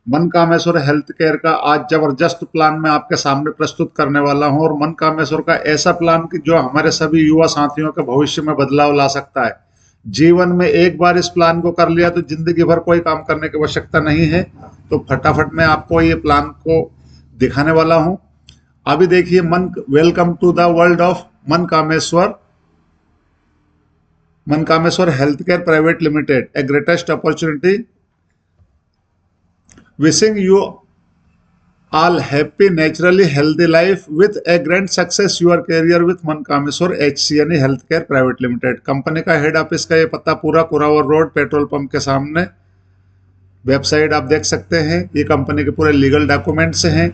मन Kameshwar health care का आज जबरदस्त प्लान मैं आपके सामने प्रस्तुत करने वाला हूं, और मन कामेश्वर का ऐसा प्लान कि जो हमारे सभी युवा साथियों के भविष्य में बदलाव ला सकता है। जीवन में एक बार इस प्लान को कर लिया तो जिंदगी भर कोई काम करने की आवश्यकता नहीं है। तो फटाफट मैं आपको ये प्लान को दिखाने वाला हूं। अभी देखिए, मन welcome to the world of Man Kameshwar health care private limited, a greatest opportunity. Wishing you all happy, naturally healthy life with a grand success your career with मन Kameshwar HCNE health care private limited. Company का head office का ये पता पूरा Kurawar road petrol pump के सामने। Website आप देख सकते हैं। ये कंपनी के पूरे लीगल डॉक्यूमेंट्स हैं,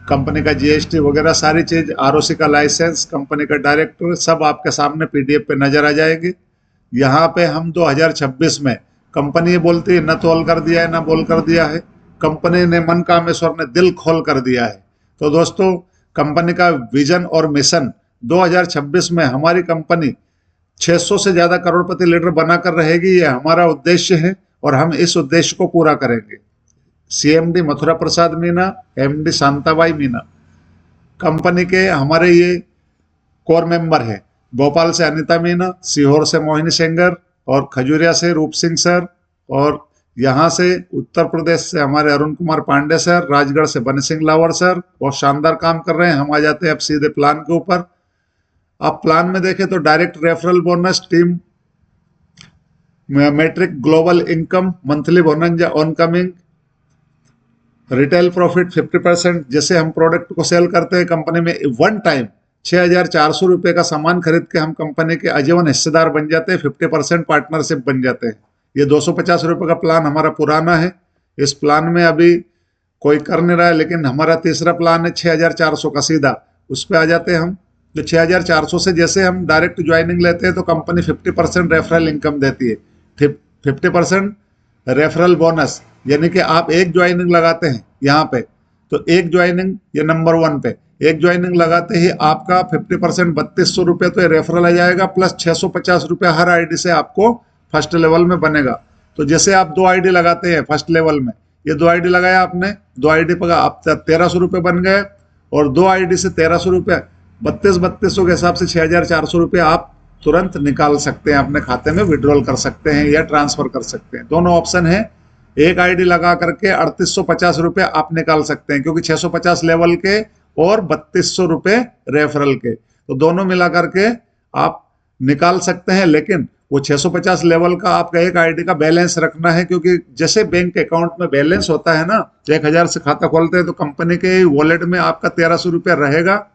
कंपनी का GST वगैरह सारी चीज, ROC का लाइसेंस, कंपनी का डायरेक्टर, सब आपके सामने PDF पे नजर आ जाएगी। यहाँ पे हम 2026 में, कंपनी ये बोलती है न तोल कर दिया है न बोल कर दिया है, कंपनी ने मन कामेश्वर ने दिल खोल कर दिया है। तो दोस्तों, कंपनी का विजन और मिशन 2026 में हमारी कंपनी 600 से ज्यादा करोड़पति लीडर बनाकर रहेगी, ये हमारा उद्देश्य है और हम इस उद्देश्य को पूरा करेंगे। CMD Mathura Prasad Meena, MD Shantabai Meena company के हमारे ये कोर मेंबर है। भोपाल से अनिता मीना, सीहोर से मोहिनी सेंगर और खजूरिया से रूप सिंह सर, और यहाँ से उत्तर प्रदेश से हमारे अरुण कुमार पांडे सर, राजगढ़ से बनी सिंह लावर सर, बहुत शानदार काम कर रहे हैं। हम आ जाते हैं अब सीधे प्लान के ऊपर। आप प्लान में देखें तो direct referral bonus, team matrix global income, monthly bonus या ऑनकमिंग, रिटेल प्रॉफिट 50%। जैसे हम प्रोडक्ट को सेल करते हैं कंपनी में, वन टाइम 6,400 रुपये का सामान खरीद के हम कंपनी के आजीवन हिस्सेदार बन जाते हैं, 50% पार्टनरशिप बन जाते हैं। ये 250 रुपये का प्लान हमारा पुराना है। इस प्लान में अभी कोई कर नहीं रहा है, लेकिन हमारा तीसरा प्लान है 6,400 का, सीधा उस पर आ जाते हैं हम। तो 6,400 से जैसे हम डायरेक्ट ज्वाइनिंग लेते हैं तो कंपनी 50% रेफरल इनकम देती है, 50% रेफरल बोनस। यानी कि आप एक ज्वाइनिंग लगाते हैं यहाँ पे, तो एक ज्वाइनिंग, ये नंबर 1 पे एक ज्वाइनिंग लगाते ही आपका 50% 3200 रुपये तो ये रेफरल आ जाएगा, प्लस 650 रुपये हर ID से आपको फर्स्ट लेवल में बनेगा। तो जैसे आप 2 ID लगाते हैं फर्स्ट लेवल में, ये 2 ID लगाया आपने, 2 ID पर आप 1300 रुपये बन गए, और 2 ID से 1300 रुपये, 3200 के हिसाब से 6,400 रुपये आप तुरंत निकाल सकते हैं, अपने खाते में विड्रॉल कर सकते हैं या ट्रांसफर कर सकते हैं। दोनों ऑप्शन है। एक ID लगा करके 3850 रुपये आप निकाल सकते हैं, क्योंकि 650 लेवल के और 3200 रुपये रेफरल के, तो दोनों मिला करके आप निकाल सकते हैं। लेकिन वो 650 लेवल का आपका एक ID का बैलेंस रखना है, क्योंकि जैसे बैंक अकाउंट में बैलेंस होता है ना, 1000 से खाता खोलते हैं तो कंपनी के वॉलेट में आपका 1300 रुपये रहेगा,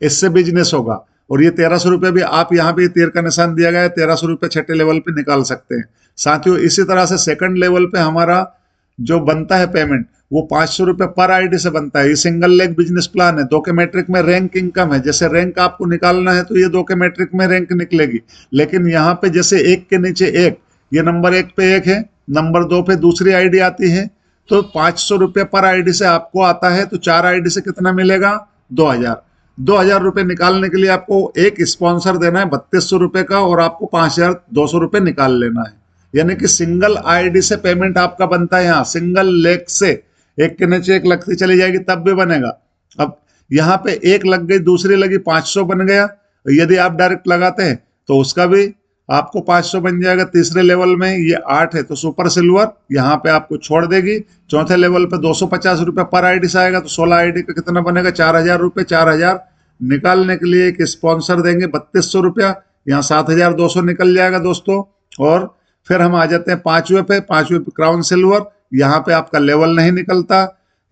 इससे बिजनेस होगा। और ये 1300 रुपये भी आप यहाँ पे तीर का निशान दिया गया है, 1300 रुपये छठे लेवल पे निकाल सकते हैं। साथियों, इसी तरह से सेकंड लेवल पे हमारा जो बनता है पेमेंट, वो 500 रुपये पर ID से बनता है। ये सिंगल लेग बिजनेस प्लान है। 2 के मैट्रिक में रैंक इनकम है। जैसे रैंक आपको निकालना है तो ये 2 के मैट्रिक में रैंक निकलेगी, लेकिन यहाँ पे जैसे एक के नीचे एक, ये नंबर 1 पे 1 है, नंबर 2 पे दूसरी ID आती है, तो 500 रुपये पर ID से आपको आता है। तो 4 ID से कितना मिलेगा? 2000 रुपये निकालने के लिए आपको एक स्पॉन्सर देना है 3200 रुपये का, और आपको 5200 रुपये निकाल लेना है। यानी कि सिंगल ID से पेमेंट आपका बनता है। यहाँ सिंगल लेग से एक के नीचे एक लगती चली जाएगी तब भी बनेगा। अब यहाँ पे एक लग गई, दूसरी लगी, 500 बन गया। यदि आप डायरेक्ट लगाते हैं तो उसका भी आपको 500 बन जाएगा। तीसरे लेवल में ये 8 है तो सुपर सिल्वर यहाँ पे आपको छोड़ देगी। चौथे लेवल पे 250 रुपये पर ID से आएगा, तो 16 ID का कितना बनेगा? 4000 रुपये। 4000 निकालने के लिए एक स्पॉन्सर देंगे 3200 रुपया, यहाँ 7200 निकल जाएगा दोस्तों। और फिर हम आ जाते हैं 5वें पे क्राउन सिल्वर। यहाँ पे आपका लेवल नहीं निकलता।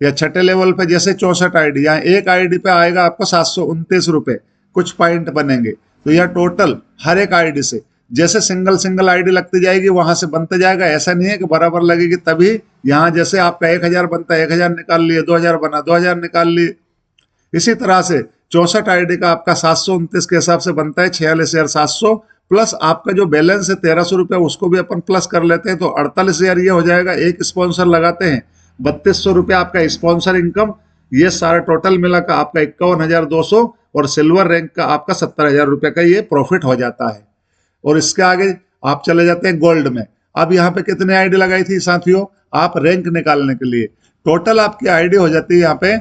या छठे लेवल पे जैसे 64 ID, यहाँ एक ID पे आएगा आपको 729 रुपये, कुछ पॉइंट बनेंगे। तो यह टोटल हर एक ID से जैसे सिंगल ID लगती जाएगी वहां से बनता जाएगा। ऐसा नहीं है कि बराबर लगेगी तभी। यहाँ जैसे आपका 1000 बनता है, 1000 निकाल लिए, 2000 बना, 2000 निकाल लिए। इसी तरह से 64 ID का आपका 729 के हिसाब से बनता है 46,700, प्लस आपका जो बैलेंस है 1300 रुपये, उसको भी अपन प्लस कर लेते हैं तो 48,000 ये हो जाएगा। एक स्पॉन्सर लगाते हैं 3200 रुपये आपका स्पॉन्सर इनकम। ये सारा टोटल मिला का आपका 51,200, और सिल्वर रैंक का आपका 70,000 रुपये का ये प्रॉफिट हो जाता है। और इसके आगे आप चले जाते हैं गोल्ड में। अब यहाँ पे कितने आईडी लगाई थी साथियों, आप रैंक निकालने के लिए। टोटल आपकी आईडी हो जाती है यहाँ पे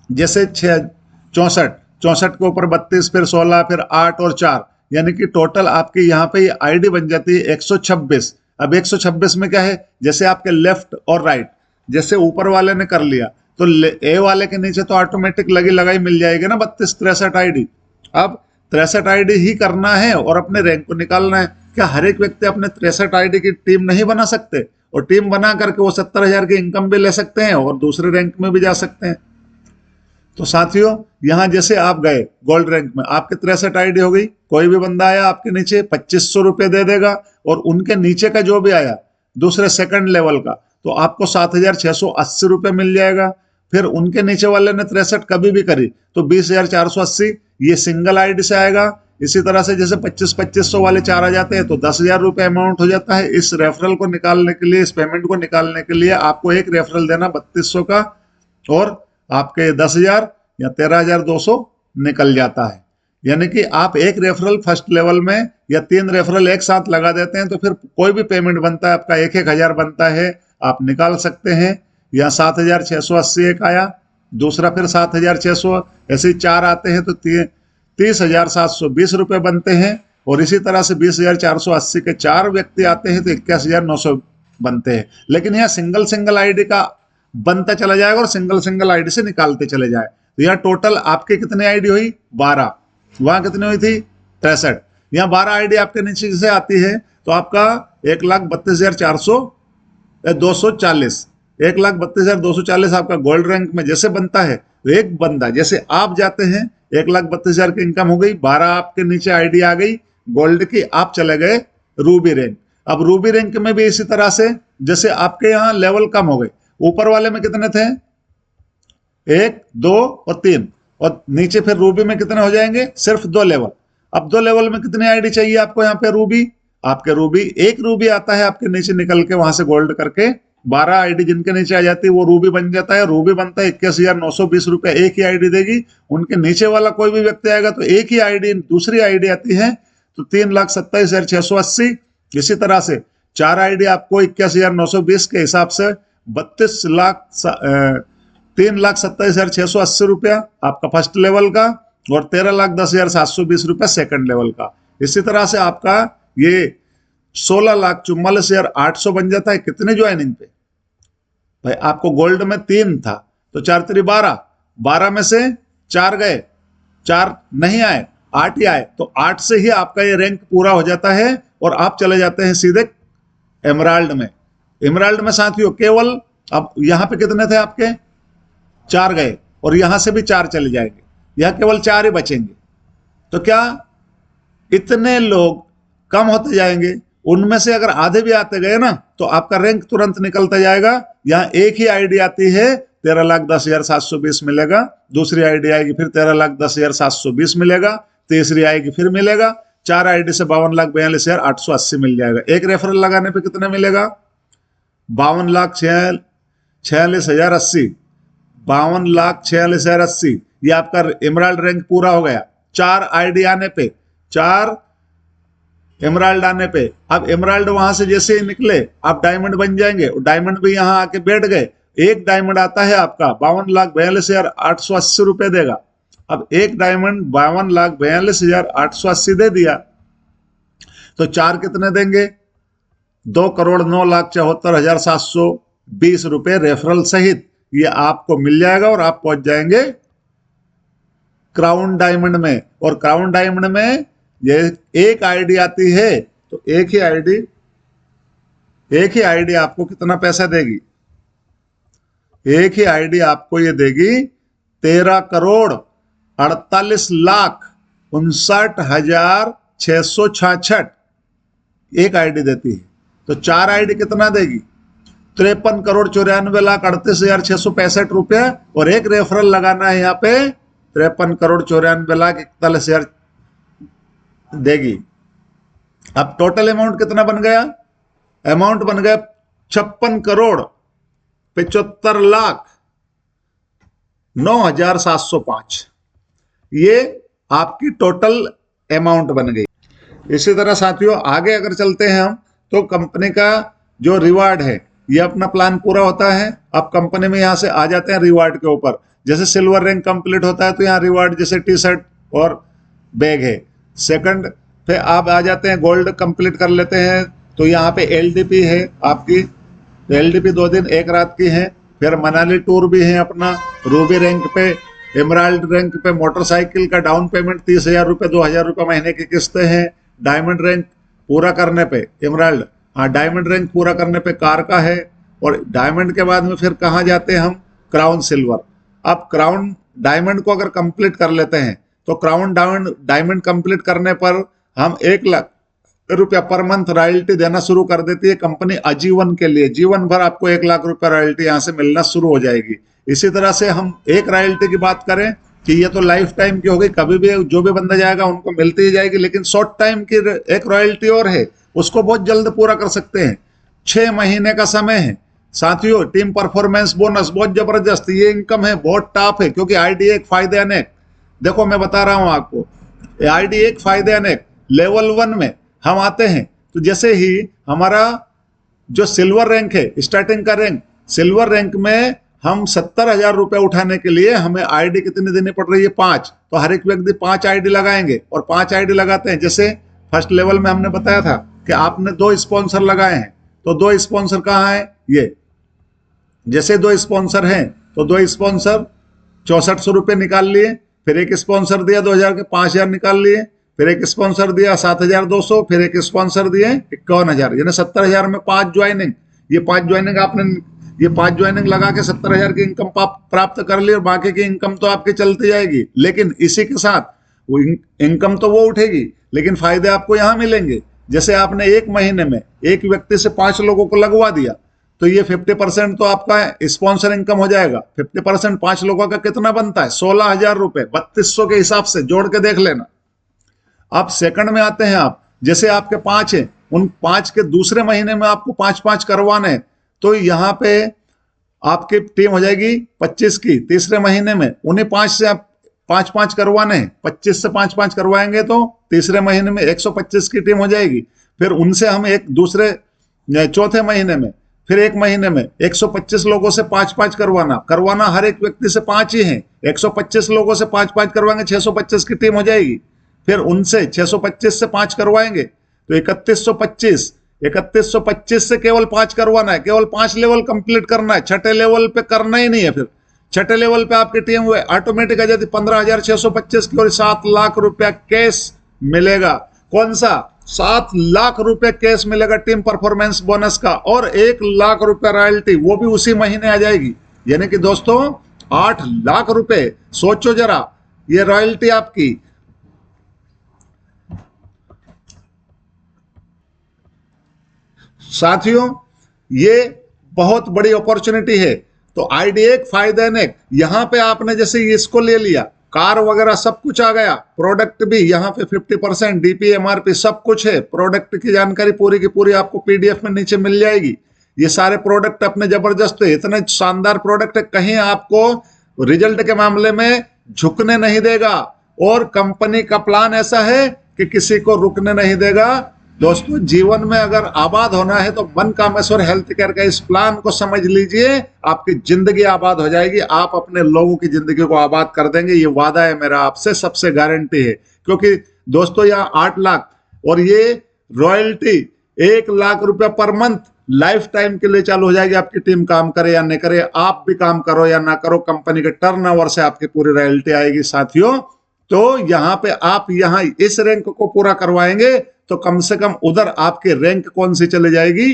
जैसे 64 64 के ऊपर 32, फिर 16, फिर 8 और 4, यानी कि टोटल आपकी यहाँ पे आईडी बन जाती है 126। अब 126 में क्या है, जैसे आपके लेफ्ट और राइट, जैसे ऊपर वाले ने कर लिया तो ए वाले के नीचे तो ऑटोमेटिक लगी लगाई मिल जाएगी ना 32 63 आईडी। अब 63 आईडी ही करना है और अपने रैंक को निकालना है। क्या हर एक व्यक्ति अपने 63 आईडी की टीम नहीं बना सकते, और टीम बना करके वो 70,000 की इनकम भी ले सकते हैं और दूसरे रैंक में भी जा सकते हैं। तो साथियों यहां जैसे आप गए गोल्ड रैंक में, आपके 63 आईडी हो गई, कोई भी बंदा आया आपके नीचे 2500 रुपये दे देगा, और उनके नीचे का जो भी आया दूसरे सेकंड लेवल का तो आपको 7,680 रुपये मिल जाएगा। फिर उनके नीचे वाले ने 63 कभी भी करी तो 20,480 ये सिंगल आईडी से आएगा। इसी तरह से जैसे 2500 वाले 4 आ जाते हैं तो 10,000 रुपये अमाउंट हो जाता है। इस रेफरल को निकालने के लिए, इस पेमेंट को निकालने के लिए आपको एक रेफरल देना 3200 का, और आपके 10,000 या 13,200 निकल जाता है। यानी कि आप एक रेफरल फर्स्ट लेवल में या 3 रेफरल एक साथ लगा देते हैं तो फिर कोई भी पेमेंट बनता है आपका 1,000 बनता है, आप निकाल सकते हैं। यहाँ 7,680 एक आया, दूसरा फिर 7,600, ऐसे 4 आते हैं तो 30,720 रुपये बनते हैं। और इसी तरह से 20,480 के 4 व्यक्ति आते हैं तो 21,900 बनते हैं। लेकिन यहाँ सिंगल सिंगल आईडी का बनता चला जाएगा और सिंगल सिंगल आईडी से निकालते चले जाए। तो यहाँ टोटल आपके कितनी आईडी हुई 12, वहां कितनी हुई थी 63, यहाँ 12 आईडी आपके नीचे से आती है तो आपका 1,32,240 1,32,240 आपका गोल्ड रैंक में जैसे बनता है। तो एक बंदा जैसे आप जाते हैं 1,32,000 की इनकम हो गई, 12 आपके नीचे आईडी आ गई गोल्ड की, आप चले गए रूबी रैंक। अब रूबी रैंक में भी इसी तरह से जैसे आपके यहाँ लेवल कम हो गए, ऊपर वाले में कितने थे 1 2 और 3, और नीचे फिर रूबी में कितने हो जाएंगे सिर्फ 2 लेवल। अब 2 लेवल में कितनी आईडी चाहिए आपको यहाँ पे रूबी, आपके रूबी एक रूबी आता है आपके नीचे निकल के वहां से गोल्ड करके, 12 आईडी जिनके नीचे आ जाती है वो रूबी बन जाता है। रूबी बनता है 21,920 रुपये, एक ही आईडी देगी। उनके नीचे वाला कोई भी व्यक्ति आएगा तो एक ही आईडी, दूसरी आईडी आती है तो 3,27,680। इसी तरह से 4 आईडी आपको 21,920 के हिसाब से 3,27,680 रुपया आपका फर्स्ट लेवल का, और 13,10,720 रुपया सेकंड लेवल का। इसी तरह से आपका ये 16,44,800 बन जाता है। कितने ज्वाइनिंग पे भाई, आपको गोल्ड में 3 था तो 4 3 12, 12 में से 4 गए, 4 नहीं आए, 8 ही आए, तो 8 से ही आपका ये रैंक पूरा हो जाता है और आप चले जाते हैं सीधे एमराल्ड में। एमराल्ड में साथियों केवल अब यहां पे कितने थे आपके 4 गए, और यहां से भी 4 चले जाएंगे, यहां केवल 4 ही बचेंगे। तो क्या इतने लोग कम होते जाएंगे, उनमें से अगर आधे भी आते गए ना तो आपका रैंक तुरंत निकलता जाएगा। यहां एक ही आईडी आती है 13,10,720 मिलेगा, दूसरी आईडी आएगी फिर 13,10,720 मिलेगा, तीसरी आएगी फिर मिलेगा, 4 आईडी से 52,42,880 मिल जाएगा। एक रेफरल लगाने पे कितना मिलेगा 52,46,080, 52,46,080। ये आपका एमराल्ड रैंक पूरा हो गया 4 आईडी आने पे, 4 एमराल्ड आने पे। अब एमराल्ड वहां से जैसे ही निकले आप डायमंड बन जाएंगे, डायमंड भी यहां आके बैठ गए। एक डायमंड आता है आपका 52,42,880 रुपए देगा। अब एक डायमंड 52,42,880 दे दिया तो 4 कितने देंगे 2,09,74,720 रुपए रेफरल सहित ये आपको मिल जाएगा, और आप पहुंच जाएंगे क्राउन डायमंड में। और क्राउन डायमंड में ये एक आईडी आती है तो एक ही आईडी आपको कितना पैसा देगी, एक ही आईडी आपको ये देगी 13,59,59,666 एक आईडी देती है। तो 4 आईडी कितना देगी 53,94,38,665 रुपया, और एक रेफरल लगाना है यहाँ पे 53,94,41,000 देगी। अब टोटल अमाउंट कितना बन गया, अमाउंट बन गया 56,75,09,705। ये आपकी टोटल अमाउंट बन गई। इसी तरह साथियों आगे अगर चलते हैं हम तो कंपनी का जो रिवार्ड है, ये अपना प्लान पूरा होता है। अब कंपनी में यहाँ से आ जाते हैं रिवार्ड के ऊपर। जैसे सिल्वर रैंक कंप्लीट होता है तो यहाँ रिवार्ड जैसे टी शर्ट और बैग है। सेकंड फिर आप आ जाते हैं गोल्ड कंप्लीट कर लेते हैं तो यहाँ पे एलडीपी है आपकी, तो एलडीपी 2 दिन 1 रात की है। फिर मनाली टूर भी है अपना। रूबी रैंक पे, एमराल्ड रैंक पे मोटरसाइकिल का डाउन पेमेंट 30,000 रुपये, 2,000 रुपये महीने की किस्तें हैं। डायमंड रैंक पूरा करने पे एमराल्ड, हाँ डायमंड रैंक पूरा करने पे कार का है। और डायमंड के बाद में फिर कहाँ जाते हैं हम, क्राउन सिल्वर। अब क्राउन डायमंड को अगर कंप्लीट कर लेते हैं तो क्राउन डायमंड कंप्लीट करने पर हम 1 लाख रुपया पर मंथ रॉयल्टी देना शुरू कर देती है कंपनी आजीवन के लिए। जीवन भर आपको 1 लाख रुपया रॉयल्टी यहाँ से मिलना शुरू हो जाएगी। इसी तरह से हम एक रॉयल्टी की बात करें कि ये तो लाइफ टाइम की हो गई, कभी भी जो भी बंदा जाएगा उनको मिलती ही जाएगी। लेकिन शॉर्ट टाइम की एक रॉयल्टी और है, उसको बहुत जल्द पूरा कर सकते हैं। 6 महीने का समय है साथियों। टीम परफॉर्मेंस बोनस बहुत जबरदस्त, ये इनकम है बहुत टॉप है, क्योंकि आईडी एक फायदे अनेक। देखो मैं बता रहा हूं आपको, आईडी एक फायदे अनेक। लेवल 1 में हम आते हैं तो जैसे ही हमारा जो सिल्वर रैंक है, स्टार्टिंग का रैंक, सिल्वर रैंक में हम 70,000 रुपये उठाने के लिए हमें आईडी कितनी देनी पड़ रही है, 5। तो हर एक व्यक्ति 5 आईडी लगाएंगे और 5 आईडी लगाते हैं। जैसे फर्स्ट लेवल में हमने बताया था कि आपने 2 स्पॉन्सर लगाए हैं, तो 2 स्पॉन्सर कहाँ है, ये जैसे 2 स्पॉन्सर हैं तो 2 स्पॉन्सर 6400 रुपये निकाल लिए। फिर एक स्पॉन्सर दिया 2,000 के 5,000 निकाल लिए। फिर एक स्पॉन्सर दिया 7,200, फिर एक स्पॉन्सर दिए 51,000, यानी 70,000 में 5 ज्वाइनिंग। ये 5 ज्वाइनिंग आपने, ये 5 ज्वाइनिंग लगा के 70,000 की इनकम प्राप्त कर ली और बाकी की इनकम तो आपकी चलती जाएगी। लेकिन इसी के साथ वो इनकम तो वो उठेगी, लेकिन फायदे आपको यहाँ मिलेंगे। जैसे आपने 1 महीने में एक व्यक्ति से 5 लोगों को लगवा दिया तो ये 50% तो आपका स्पॉन्सर इनकम हो जाएगा। 50% 5 लोगों का कितना बनता है, 16,000 रुपये, 3200 के हिसाब से जोड़ के देख लेना। अब सेकंड में आते हैं आप, जैसे आपके 5 हैं, उन 5 के दूसरे महीने में आपको 5-5 करवाने हैं, तो यहाँ पे आपकी टीम हो जाएगी 25 की। तीसरे महीने में उन्हीं 5 से आप 5-5 करवाने हैं, 25 से 5-5 करवाएंगे तो तीसरे महीने में 125 की टीम हो जाएगी। फिर उनसे हम एक दूसरे चौथे महीने में, फिर 1 महीने में 125 लोगों से 5-5 करवाना हर एक व्यक्ति से 5 ही हैं। 125 लोगों से 5-5 करवाएंगे, 625 की टीम हो जाएगी। फिर उनसे 625 से 5 करवाएंगे तो 3125 से केवल 5 करवाना है, केवल 5 लेवल कंप्लीट करना है, 6ठे लेवल पे करना ही नहीं है। फिर 6ठे लेवल पे आपकी टीम हुए ऑटोमेटिक आ जाती 15,625 की और 7 लाख रुपया कैश मिलेगा। कौन सा, 7 लाख रुपए कैश मिलेगा टीम परफॉर्मेंस बोनस का, और 1 लाख रुपए रॉयल्टी, वो भी उसी महीने आ जाएगी। यानी कि दोस्तों 8 लाख रुपए, सोचो जरा, ये रॉयल्टी आपकी। साथियों ये बहुत बड़ी अपॉर्चुनिटी है। तो आईडी एक फायदे ने, यहां पे आपने जैसे इसको ले लिया, कार वगैरह सब कुछ आ गया, प्रोडक्ट भी यहाँ पे 50% डीपी एमआरपी सब कुछ है। प्रोडक्ट की जानकारी पूरी की पूरी आपको पीडीएफ में नीचे मिल जाएगी। ये सारे प्रोडक्ट अपने जबरदस्त है, इतने शानदार प्रोडक्ट है, कहीं आपको रिजल्ट के मामले में झुकने नहीं देगा। और कंपनी का प्लान ऐसा है कि किसी को रुकने नहीं देगा। दोस्तों जीवन में अगर आबाद होना है तो मन कामेश्वर हेल्थ केयर का इस प्लान को समझ लीजिए, आपकी जिंदगी आबाद हो जाएगी। आप अपने लोगों की जिंदगी को आबाद कर देंगे, ये वादा है मेरा आपसे, सबसे गारंटी है। क्योंकि दोस्तों यहाँ 8 लाख और ये रॉयल्टी 1 लाख रुपया पर मंथ लाइफ टाइम के लिए चालू हो जाएगी। आपकी टीम काम करे या नहीं करे, आप भी काम करो या ना करो, कंपनी के टर्नओवर से आपकी पूरी रॉयल्टी आएगी। साथियों तो यहाँ पे आप यहाँ इस रैंक को पूरा करवाएंगे तो कम से कम उधर आपकी रैंक कौन सी चली जाएगी,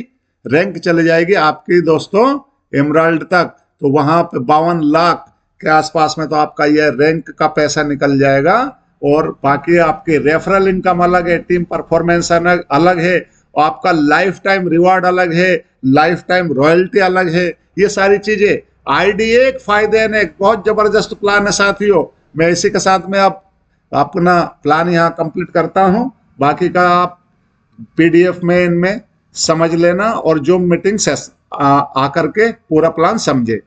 रैंक चली जाएगी आपकी दोस्तों एमराल्ड तक। तो वहां पे 52 लाख के आसपास में तो आपका यह रैंक का पैसा निकल जाएगा। और बाकी आपकी रेफरल इनकम अलग है, टीम परफॉर्मेंस अलग है, और आपका लाइफ टाइम रिवार्ड अलग है, लाइफ टाइम रॉयल्टी अलग है। ये सारी चीजें आईडी एक फायदे ने, एक बहुत जबरदस्त प्लान है साथियों। मैं इसी के साथ में आप अपना प्लान यहाँ कंप्लीट करता हूँ, बाकी का आप पीडीएफ में इनमें समझ लेना और जो मीटिंग आकर के पूरा प्लान समझे।